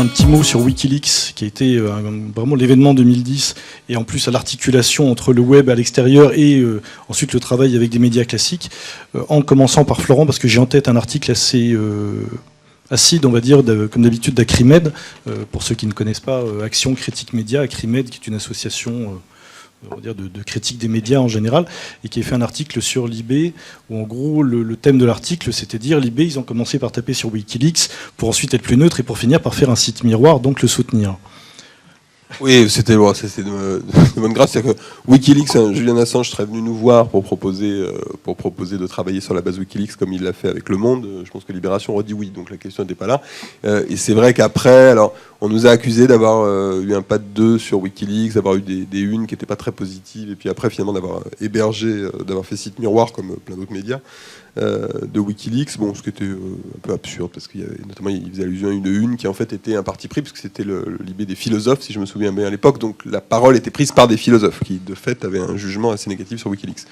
un petit mot sur Wikileaks, qui a été vraiment l'événement 2010, et en plus à l'articulation entre le web à l'extérieur et ensuite le travail avec des médias classiques, en commençant par Florent, parce que j'ai en tête un article assez acide, on va dire, comme d'habitude d'Acrimed, pour ceux qui ne connaissent pas, Action Critique Média, Acrimed, qui est une association on va dire de critique des médias en général, et qui a fait un article sur Libé, où en gros le thème de l'article c'était dire Libé, ils ont commencé par taper sur Wikileaks pour ensuite être plus neutre et pour finir par faire un site miroir, donc le soutenir. Oui, c'était de bonne grâce. C'est-à-dire que Wikileaks, Julian Assange serait venu nous voir pour proposer de travailler sur la base Wikileaks comme il l'a fait avec Le Monde. Je pense que Libération aurait dit oui, donc la question n'était pas là. Et c'est vrai qu'après, alors, on nous a accusé d'avoir eu un pas de deux sur Wikileaks, d'avoir eu des unes qui n'étaient pas très positives, et puis après finalement d'avoir hébergé, d'avoir fait site miroir comme plein d'autres médias. De Wikileaks, bon, ce qui était un peu absurde, parce qu'il y avait, notamment il faisait allusion à une qui en fait était un parti pris, parce que c'était le libé des philosophes, si je me souviens bien à l'époque, donc la parole était prise par des philosophes, qui de fait avaient un jugement assez négatif sur Wikileaks.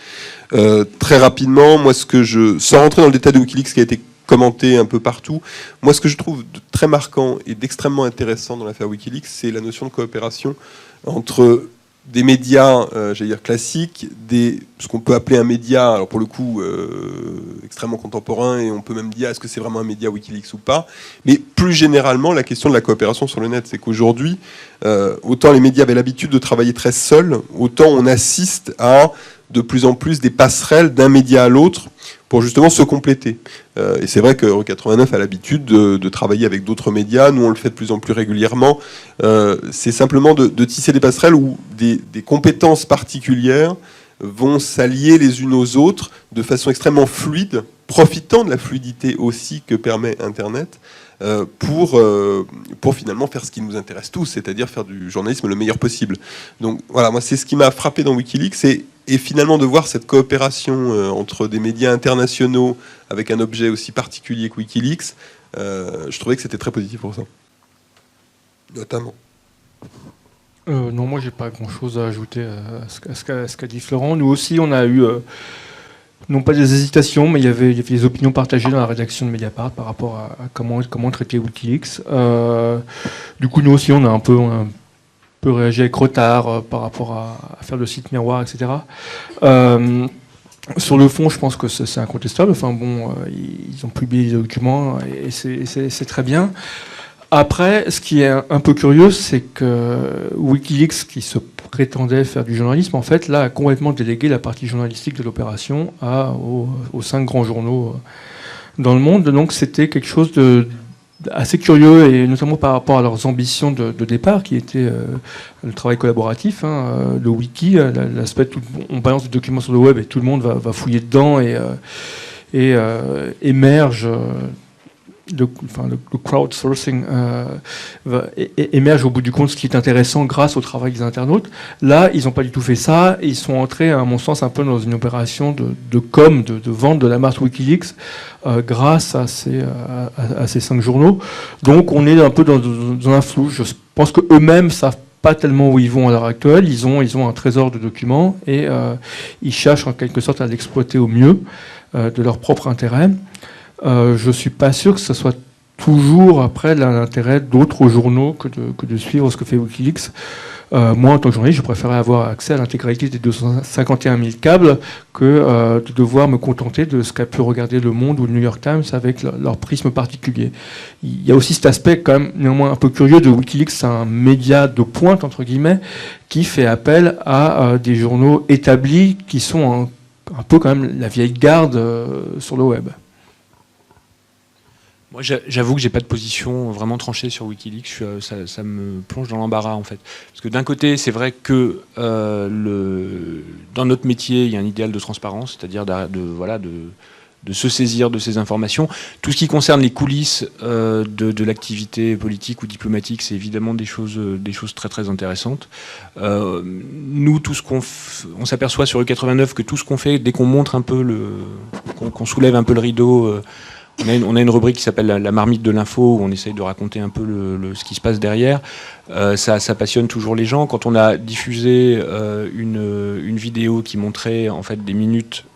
Très rapidement, moi sans rentrer dans le détail de Wikileaks qui a été commenté un peu partout, moi ce que je trouve de très marquant et d'extrêmement intéressant dans l'affaire Wikileaks, c'est la notion de coopération entre des médias, j'allais dire classiques, ce qu'on peut appeler un média, alors pour le coup extrêmement contemporain, et on peut même dire est-ce que c'est vraiment un média Wikileaks ou pas, mais plus généralement la question de la coopération sur le net, c'est qu'aujourd'hui, autant les médias avaient l'habitude de travailler très seuls, autant on assiste à de plus en plus des passerelles d'un média à l'autre pour justement se compléter. Et c'est vrai que Euro 89 a l'habitude de travailler avec d'autres médias, nous on le fait de plus en plus régulièrement. C'est simplement de tisser des passerelles où des compétences particulières vont s'allier les unes aux autres de façon extrêmement fluide, profitant de la fluidité aussi que permet Internet, pour finalement faire ce qui nous intéresse tous, c'est-à-dire faire du journalisme le meilleur possible. Donc voilà, moi c'est ce qui m'a frappé dans Wikileaks, et finalement de voir cette coopération entre des médias internationaux avec un objet aussi particulier que Wikileaks, je trouvais que c'était très positif pour ça. Notamment. Non, moi j'ai pas grand-chose à ajouter à ce qu'a dit Florent. Nous aussi on a eu, non pas des hésitations, mais il y avait des opinions partagées dans la rédaction de Mediapart par rapport à comment traiter Wikileaks. Du coup nous aussi on a un peu réagi avec retard par rapport à faire le site miroir, etc. Sur le fond, je pense que c'est incontestable. Enfin bon, ils ont publié des documents et c'est très bien. Après, ce qui est un peu curieux, c'est que Wikileaks, qui se prétendait faire du journalisme, en fait, là, a complètement délégué la partie journalistique de l'opération aux 5 grands journaux dans le monde. Donc c'était quelque chose assez curieux, et notamment par rapport à leurs ambitions de départ, qui était le travail collaboratif, le wiki, l'aspect on balance des documents sur le web et tout le monde va fouiller dedans et émerge. Le crowdsourcing émerge au bout du compte, ce qui est intéressant grâce au travail des internautes. Là, ils n'ont pas du tout fait ça. Ils sont entrés, à mon sens, un peu dans une opération de com, de vente de la marque Wikileaks grâce à ces 5 journaux. Donc, on est un peu dans un flou. Je pense qu'eux-mêmes savent pas tellement où ils vont à l'heure actuelle. Ils ont un trésor de documents et ils cherchent en quelque sorte à l'exploiter au mieux de leur propre intérêt. Je ne suis pas sûr que ce soit toujours après l'intérêt d'autres journaux que de suivre ce que fait Wikileaks. Moi, en tant que journaliste, je préférais avoir accès à l'intégralité des 251 000 câbles que de devoir me contenter de ce qu'a pu regarder Le Monde ou le New York Times avec leur prisme particulier. Il y a aussi cet aspect quand même néanmoins un peu curieux de Wikileaks. C'est un média de pointe, entre guillemets, qui fait appel à des journaux établis qui sont un peu quand même la vieille garde sur le web. Moi, j'avoue que j'ai pas de position vraiment tranchée sur Wikileaks. Ça me plonge dans l'embarras, en fait. Parce que d'un côté, c'est vrai que dans notre métier, il y a un idéal de transparence, c'est-à-dire de se saisir de ces informations. Tout ce qui concerne les coulisses de l'activité politique ou diplomatique, c'est évidemment des choses très très intéressantes. Nous, on s'aperçoit sur E89 que tout ce qu'on fait, dès qu'on montre un peu qu'on soulève un peu le rideau. On a une rubrique qui s'appelle la marmite de l'info, où on essaye de raconter un peu ce qui se passe derrière. Ça passionne toujours les gens. Quand on a diffusé une vidéo qui montrait en fait des minutes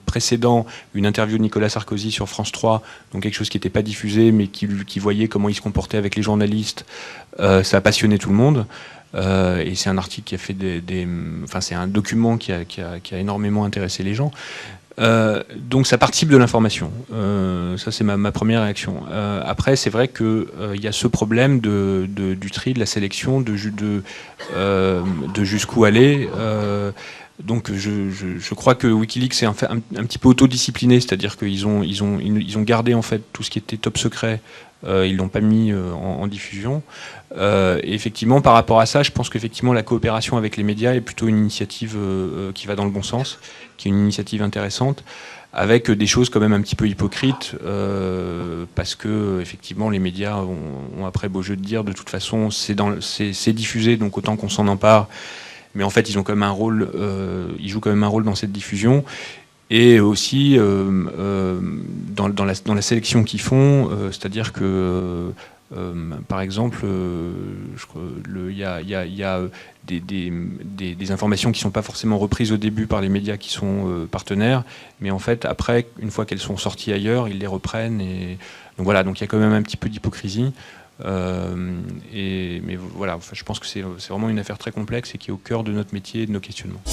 précédant une interview de Nicolas Sarkozy sur France 3, donc quelque chose qui n'était pas diffusé, mais qui voyait comment il se comportait avec les journalistes. Ça a passionné tout le monde. Et c'est un article qui a fait enfin, c'est un document qui a énormément intéressé les gens. Donc ça participe de l'information. Ça c'est ma première réaction. Après c'est vrai que il y a ce problème du tri, de la sélection, de jusqu'où aller. Donc je crois que WikiLeaks est un petit peu autodiscipliné, c'est-à-dire qu'ils ont gardé en fait tout ce qui était top secret. Ils l'ont pas mis en diffusion. Et effectivement, par rapport à ça, je pense qu'effectivement la coopération avec les médias est plutôt une initiative qui va dans le bon sens, qui est une initiative intéressante, avec des choses quand même un petit peu hypocrites, parce que effectivement les médias ont après beau jeu de dire, de toute façon c'est diffusé, donc autant qu'on s'en empare. Mais en fait, ils ont quand même un rôle, ils jouent quand même un rôle dans cette diffusion. Et aussi dans la sélection qu'ils font, c'est-à-dire que par exemple, il y a des informations qui ne sont pas forcément reprises au début par les médias qui sont partenaires, mais en fait après, une fois qu'elles sont sorties ailleurs, ils les reprennent. Et donc voilà, donc il y a quand même un petit peu d'hypocrisie. Mais voilà, enfin, je pense que c'est vraiment une affaire très complexe et qui est au cœur de notre métier et de nos questionnements.